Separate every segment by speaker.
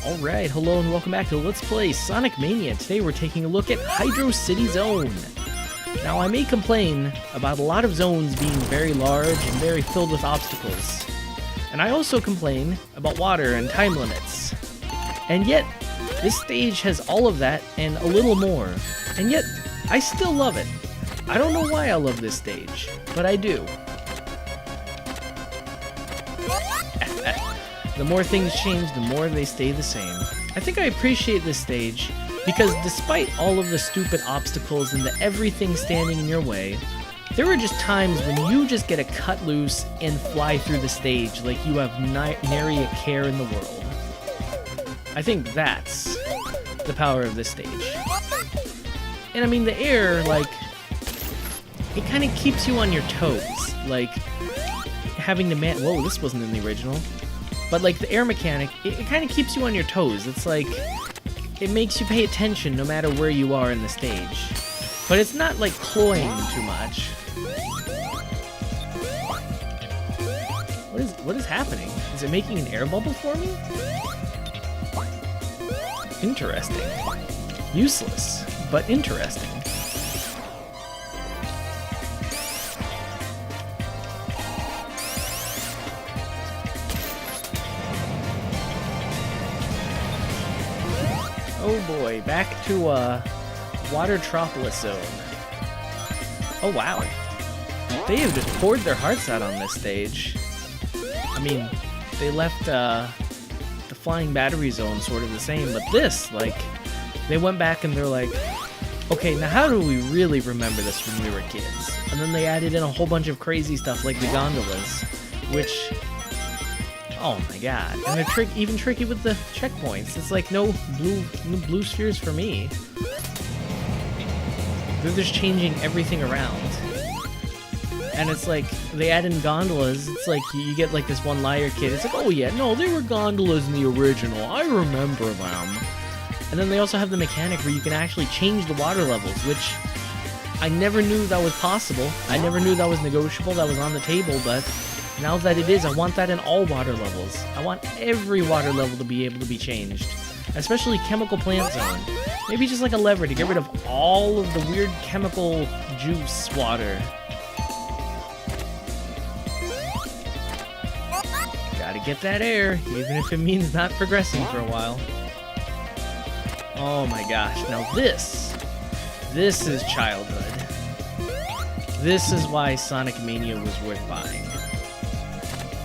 Speaker 1: Alright, hello and welcome back to Let's Play Sonic Mania. Today we're taking a look at Hydrocity Zone. Now I may complain about a lot of zones being very large and very filled with obstacles. And I also complain about water and time limits. And yet, this stage has all of that and a little more. And yet, I still love it. I don't know why I love this stage, but I do. The more things change, the more they stay the same. I think I appreciate this stage because despite all of the stupid obstacles and the everything standing in your way, there are just times when you just get to cut loose and fly through the stage like you have nary a care in the world. I think that's the power of this stage. And I mean, the air, like, it kind of keeps you on your toes. Like, having to whoa, this wasn't in the original. But like the air mechanic, it kind of keeps you on your toes. It's like, it makes you pay attention no matter where you are in the stage. But it's not like cloying too much. What is happening? Is it making an air bubble for me? Interesting. Useless, but interesting. Oh boy, back to Watertropolis zone. Oh wow. They have just poured their hearts out on this stage. I mean, they left the flying battery zone sort of the same, but this, like, they went back and they're like, okay, now how do we really remember this when we were kids? And then they added in a whole bunch of crazy stuff like the gondolas, which, oh my god. And they're even tricky with the checkpoints. It's like no blue spheres for me. They're just changing everything around. And it's like, they add in gondolas. It's like, you get like this one liar kid. It's like, oh yeah, no, they were gondolas in the original. I remember them. And then they also have the mechanic where you can actually change the water levels, which I never knew that was possible. I never knew that was negotiable, that was on the table, but now that it is, I want that in all water levels. I want every water level to be able to be changed. Especially chemical plant zone. Maybe just like a lever to get rid of all of the weird chemical juice water. Gotta get that air, even if it means not progressing for a while. Oh my gosh, now this is childhood. This is why Sonic Mania was worth buying.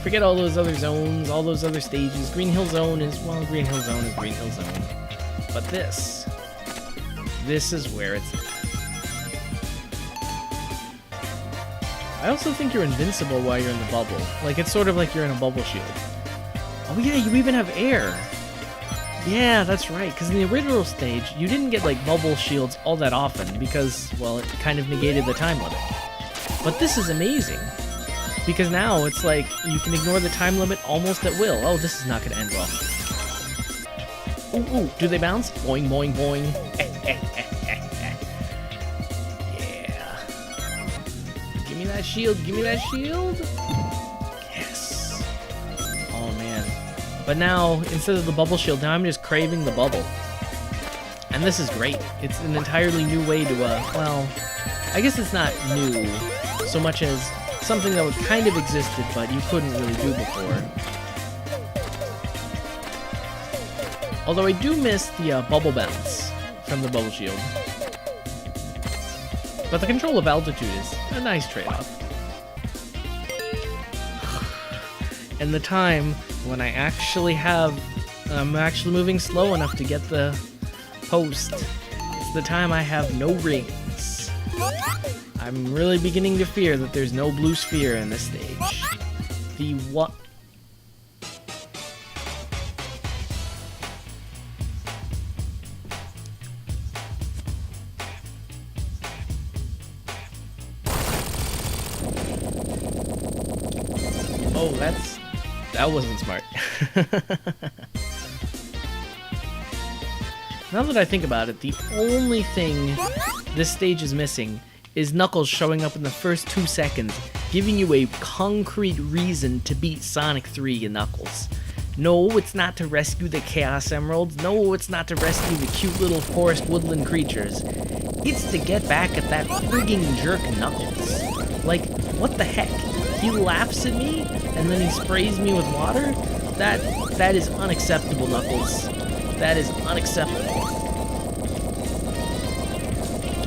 Speaker 1: Forget all those other zones, all those other stages. Green Hill Zone is, well, Green Hill Zone is Green Hill Zone. But this is where it's at. I also think you're invincible while you're in the bubble. Like, it's sort of like you're in a bubble shield. Oh yeah, you even have air. Yeah, that's right, because in the original stage, you didn't get, like, bubble shields all that often because, well, it kind of negated the time limit. But this is amazing. Because now it's like, you can ignore the time limit almost at will. Oh, this is not going to end well. Ooh, ooh, do they bounce? Boing, boing, boing. Yeah. Give me that shield, give me that shield. Yes. Oh, man. But now, instead of the bubble shield, now I'm just craving the bubble. And this is great. It's an entirely new way to, well, I guess it's not new so much as something that was kind of existed, but you couldn't really do before. Although I do miss the bubble bounce from the bubble shield. But the control of altitude is a nice trade-off. And the time when I'm actually moving slow enough to get the post, it's the time I have no rings. I'm really beginning to fear that there's no blue sphere in this stage. The what? Oh, that wasn't smart. Now that I think about it, the only thing this stage is missing is Knuckles showing up in the first 2 seconds, giving you a concrete reason to beat Sonic 3 and Knuckles. No, it's not to rescue the Chaos Emeralds. No, it's not to rescue the cute little forest woodland creatures. It's to get back at that frigging jerk Knuckles. Like, what the heck? He laughs at me, and then he sprays me with water? That is unacceptable, Knuckles. That is unacceptable.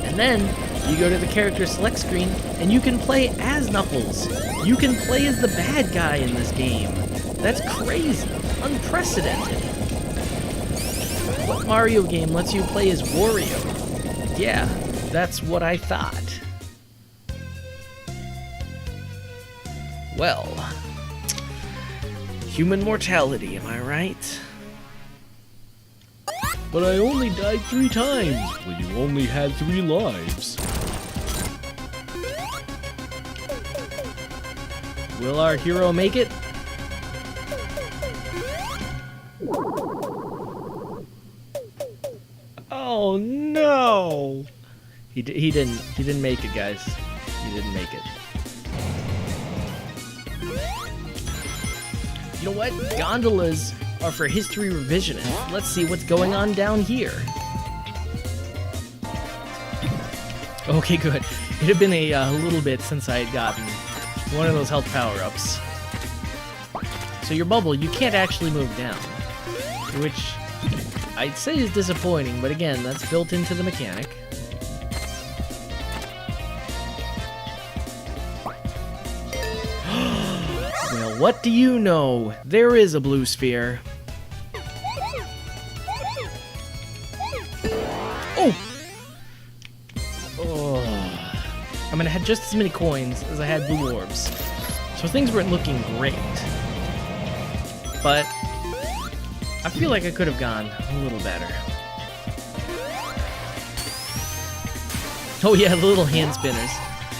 Speaker 1: And then, you go to the character select screen, and you can play as Knuckles. You can play as the bad guy in this game. That's crazy. Unprecedented. What Mario game lets you play as Wario? Yeah, that's what I thought. Well, human mortality, am I right? But I only died 3 times when you only had 3 lives. Will our hero make it? Oh no! He didn't make it, guys. He didn't make it. You know what? Gondolas are for history revisionists. Let's see what's going on down here. Okay, good. It had been a little bit since I had gotten one of those health power-ups. So your bubble, you can't actually move down, which I'd say is disappointing, but again, that's built into the mechanic. Well, what do you know? There is a blue sphere. Oh! Oh. I mean, I had just as many coins as I had blue orbs, so things weren't looking great. But I feel like I could have gone a little better. Oh yeah, the little hand spinners.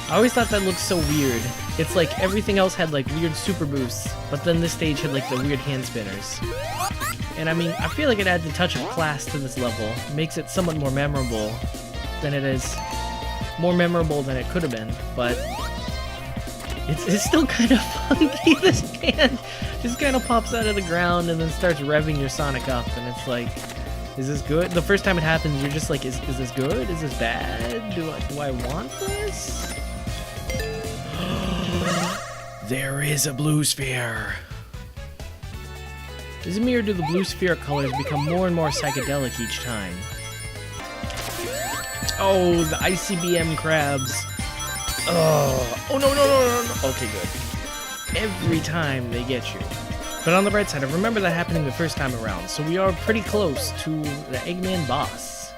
Speaker 1: I always thought that looked so weird. It's like everything else had like weird super boosts, but then this stage had like the weird hand spinners. And I mean, I feel like it adds a touch of class to this level. It makes it somewhat more memorable than it is. More memorable than it could have been, but it's still kind of funky. This hand just kind of pops out of the ground and then starts revving your Sonic up, and it's like, is this good? The first time it happens, you're just like, is this good? Is this bad? Do I want this? There is a blue sphere. Is it me, or do the blue sphere colors become more and more psychedelic each time? Oh, the ICBM crabs. Oh, no. Okay, good. Every time they get you. But on the bright side, I remember that happening the first time around, so we are pretty close to the Eggman boss.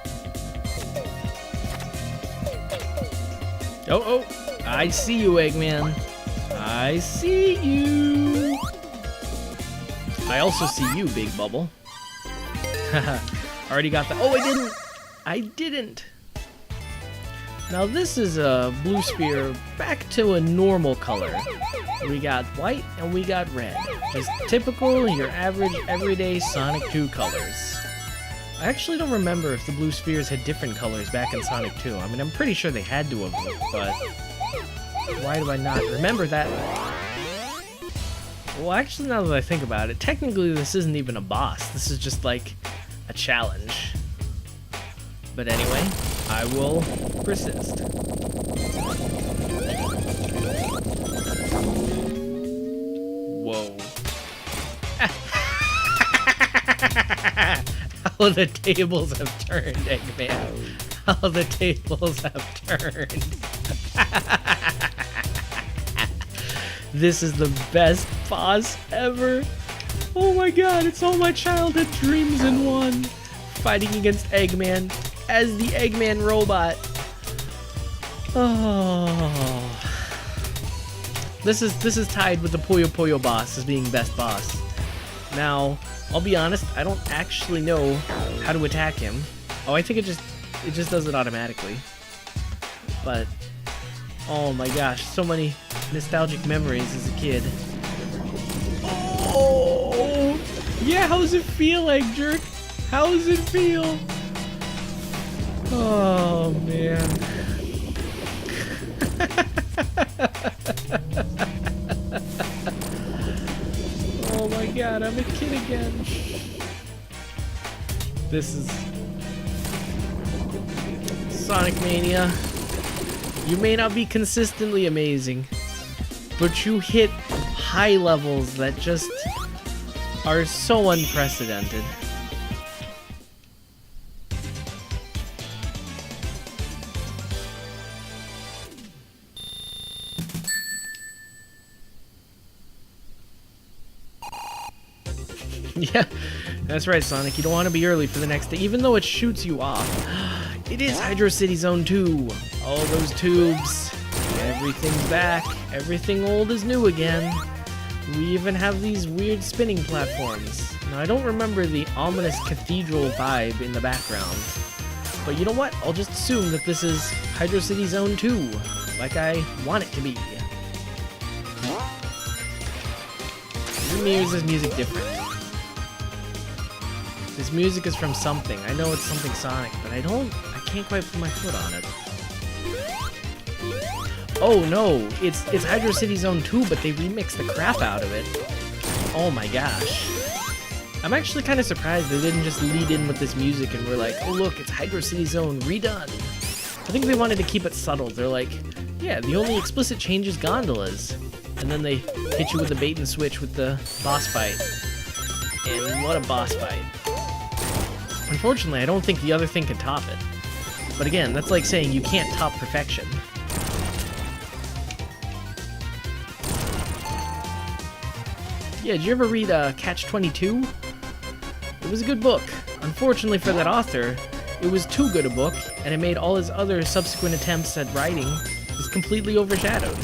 Speaker 1: Oh, I see you, Eggman. I see you. I also see you, Big Bubble. Haha, already got that. Oh, I didn't. Now this is a blue sphere back to a normal color. We got white and we got red. Just typical, your average, everyday Sonic 2 colors. I actually don't remember if the blue spheres had different colors back in Sonic 2. I mean, I'm pretty sure they had to have, but why do I not remember that? Well, actually, now that I think about it, technically this isn't even a boss. This is just like a challenge. But anyway, I will persist. Whoa. How the tables have turned, Eggman. How the tables have turned. This is the best boss ever. Oh my god, it's all my childhood dreams in one. Fighting against Eggman as the Eggman robot. Oh. This is tied with the Puyo Puyo boss as being best boss. Now, I'll be honest, I don't actually know how to attack him. Oh, I think it just does it automatically. But oh my gosh, so many nostalgic memories as a kid. Oh, yeah, how does it feel, Egg Jerk? How does it feel? Oh, man. Oh my god, I'm a kid again. This is Sonic Mania. You may not be consistently amazing, but you hit high levels that just are so unprecedented. Yeah, that's right, Sonic. You don't want to be early for the next day, even though it shoots you off. It is Hydrocity Zone 2. All those tubes. Everything's back. Everything old is new again. We even have these weird spinning platforms. Now, I don't remember the ominous cathedral vibe in the background. But you know what? I'll just assume that this is Hydrocity Zone 2, like I want it to be. Let me use this music different. This music is from something. I know it's something Sonic, but I can't quite put my foot on it. Oh no, it's Hydrocity Zone 2, but they remixed the crap out of it. Oh my gosh. I'm actually kind of surprised they didn't just lead in with this music and were like, oh look, it's Hydrocity Zone redone. I think they wanted to keep it subtle. They're like, yeah, the only explicit change is gondolas. And then they hit you with a bait and switch with the boss fight. And what a boss fight. Unfortunately, I don't think the other thing can top it. But again, that's like saying you can't top perfection. Yeah, did you ever read Catch-22? It was a good book. Unfortunately for that author, it was too good a book, and it made all his other subsequent attempts at writing just completely overshadowed.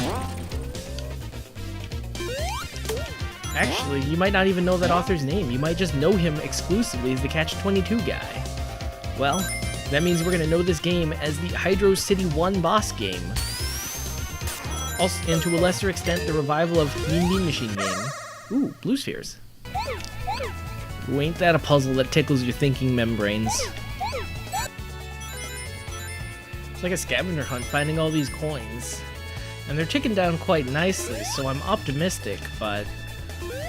Speaker 1: Actually, you might not even know that author's name. You might just know him exclusively as the Catch-22 guy. Well, that means we're going to know this game as the Hydrocity 1 boss game. Also, and to a lesser extent, the revival of Mean Bean Machine game. Ooh, blue spheres. Ooh, ain't that a puzzle that tickles your thinking membranes? It's like a scavenger hunt finding all these coins. And they're ticking down quite nicely, so I'm optimistic, but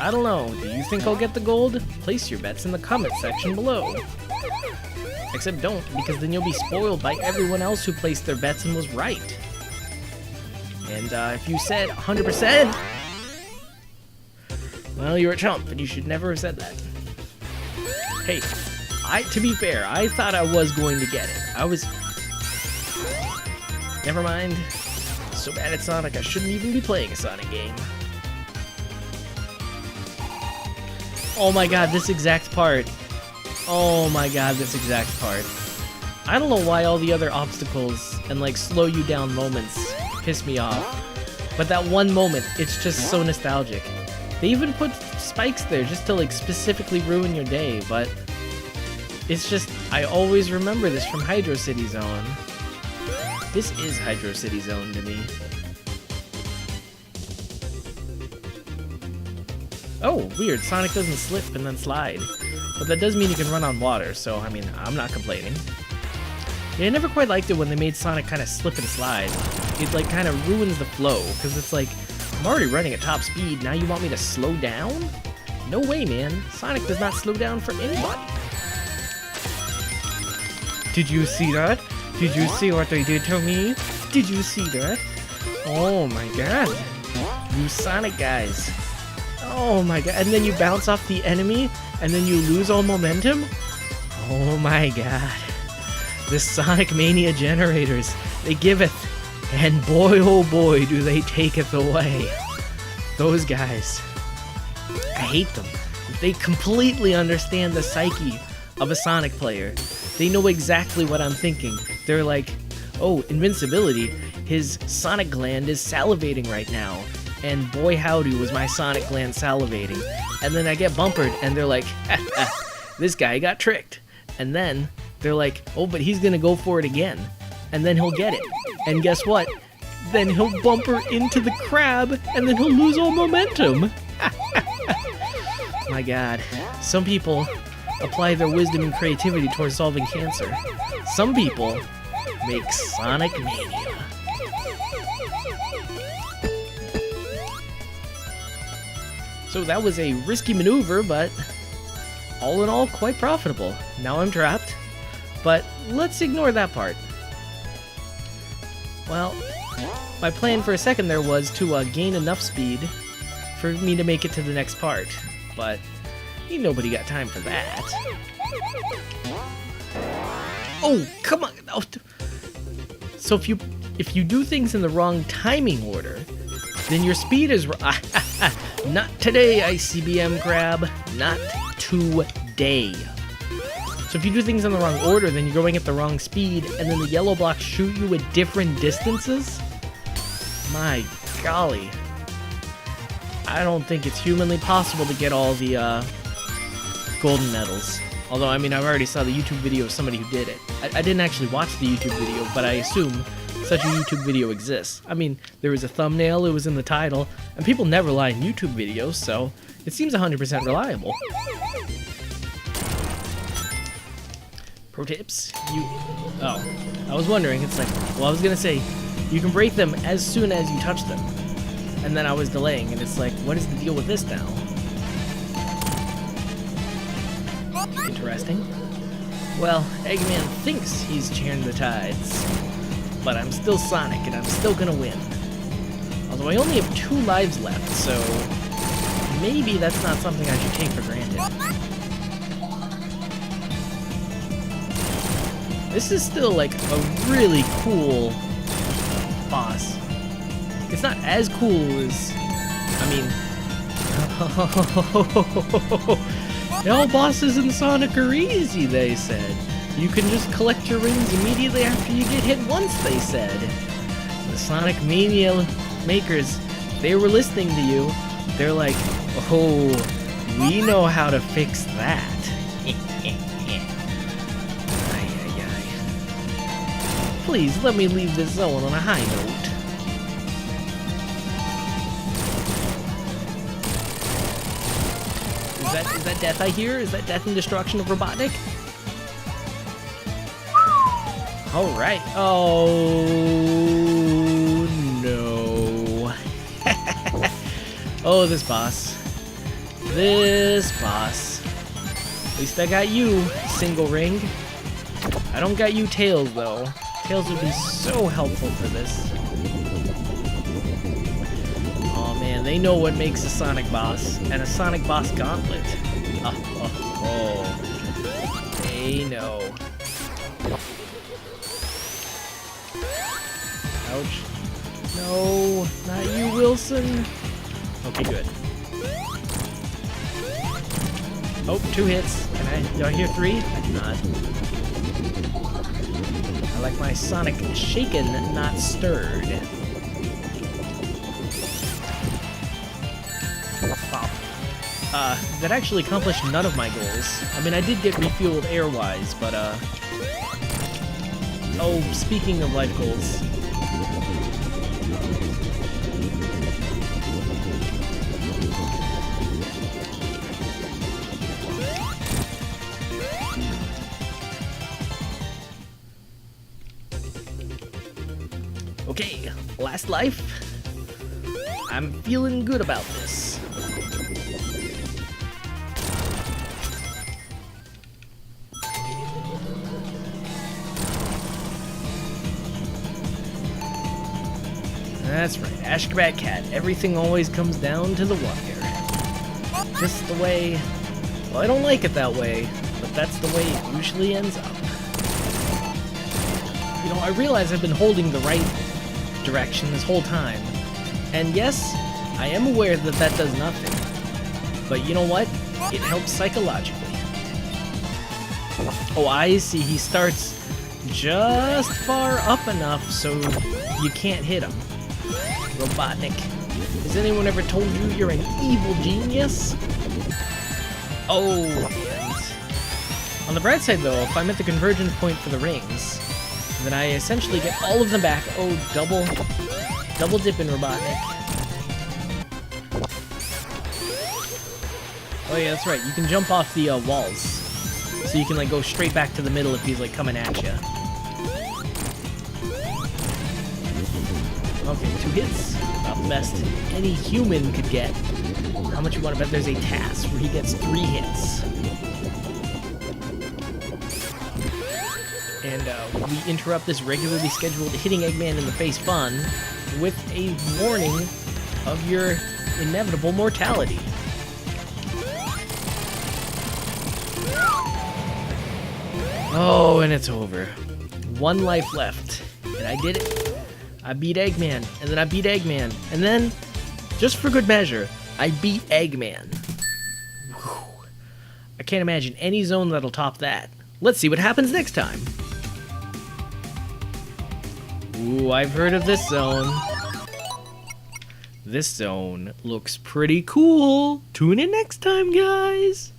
Speaker 1: I don't know. Do you think I'll get the gold? Place your bets in the comment section below. Except don't, because then you'll be spoiled by everyone else who placed their bets and was right. And if you said 100%, well, you're a chump, and you should never have said that. Hey, to be fair, I thought I was going to get it. Never mind. So bad at Sonic, I shouldn't even be playing a Sonic game. Oh my god, this exact part. Oh my god, this exact part. I don't know why all the other obstacles and like slow you down moments piss me off. But that one moment, it's just so nostalgic. They even put spikes there just to like specifically ruin your day, but it's just, I always remember this from Hydrocity Zone. This is Hydrocity Zone to me. Oh, weird, Sonic doesn't slip and then slide. But that does mean he can run on water, so I mean, I'm not complaining. Yeah, I never quite liked it when they made Sonic kind of slip and slide. It like kind of ruins the flow, because it's like, I'm already running at top speed, now you want me to slow down? No way, man. Sonic does not slow down for anybody. Did you see that? Did you see what they did to me? Did you see that? Oh my god. You Sonic guys. Oh my god. And then you bounce off the enemy, and then you lose all momentum? Oh my god. The Sonic Mania generators. They giveth, and boy oh boy do they taketh away. Those guys. I hate them. They completely understand the psyche of a Sonic player. They know exactly what I'm thinking. They're like, oh, invincibility. His Sonic gland is salivating right now. And boy howdy was my Sonic gland salivating. And then I get bumpered and they're like, this guy got tricked. And then they're like, oh, but he's gonna go for it again. And then he'll get it. And guess what? Then he'll bumper into the crab and then he'll lose all momentum. My god. Some people apply their wisdom and creativity towards solving cancer. Some people make Sonic Mania. So that was a risky maneuver, but all in all, quite profitable. Now I'm trapped, but let's ignore that part. Well, my plan for a second there was to gain enough speed for me to make it to the next part, but ain't nobody got time for that. Oh, come on! Oh. So if you do things in the wrong timing order, then your speed is not today, ICBM crab, not today. So if you do things in the wrong order, then you're going at the wrong speed, and then the yellow blocks shoot you at different distances? My golly. I don't think it's humanly possible to get all the golden medals. Although, I mean, I already saw the YouTube video of somebody who did it. I didn't actually watch the YouTube video, but I assume such a YouTube video exists. I mean, there was a thumbnail, it was in the title, and people never lie in YouTube videos, so it seems 100% reliable. Pro tips, oh, I was wondering, it's like, well, I was gonna say, you can break them as soon as you touch them. And then I was delaying, and it's like, what is the deal with this now? Interesting. Well, Eggman thinks he's turned the tides, but I'm still Sonic, and I'm still gonna win. Although I only have 2 lives left, so maybe that's not something I should take for granted. This is still, like, a really cool boss. It's not as cool as, I mean, all bosses in Sonic are easy, they said. You can just collect your rings immediately after you get hit once, they said. The Sonic Mania makers, they were listening to you. They're like, oh, we know how to fix that. Please, let me leave this zone on a high note. Is that death I hear? Is that death and destruction of Robotnik? Alright. Oh, no. Oh, this boss. This boss. At least I got you, single ring. I don't got you, Tails, though. Tails would be so helpful for this. Oh man, they know what makes a Sonic boss, and a Sonic boss gauntlet. Oh, they know. Ouch. No, not you, Wilson. Okay, good. Oh, 2 hits. Do I hear 3? I do not. I like my Sonic shaken, not stirred. Pop. That actually accomplished none of my goals. I mean, I did get refueled air-wise, but, oh, speaking of life goals. Okay, last life. I'm feeling good about this. That's right, Ashgabat Cat. Everything always comes down to the wire. Just the way... Well, I don't like it that way, but that's the way it usually ends up. You know, I realize I've been holding the right direction this whole time. And yes, I am aware that that does nothing. But you know what? It helps psychologically. Oh, I see. He starts just far up enough so you can't hit him. Robotnik. Has anyone ever told you you're an evil genius? Oh, and on the bright side though, if I'm at the convergence point for the rings, then I essentially get all of them back. Oh, double dip in Robotnik. Oh yeah, that's right. You can jump off the walls, so you can like go straight back to the middle if he's like coming at you. Okay, 2 hits. About the best any human could get. How much you want to bet there's a task where he gets 3 hits? And we interrupt this regularly scheduled hitting Eggman in the face fun with a warning of your inevitable mortality. Oh, and it's over. 1 life left, and I did it. I beat Eggman, and then I beat Eggman, and then, just for good measure, I beat Eggman. Whew. I can't imagine any zone that'll top that. Let's see what happens next time. Ooh, I've heard of this zone. This zone looks pretty cool. Tune in next time, guys.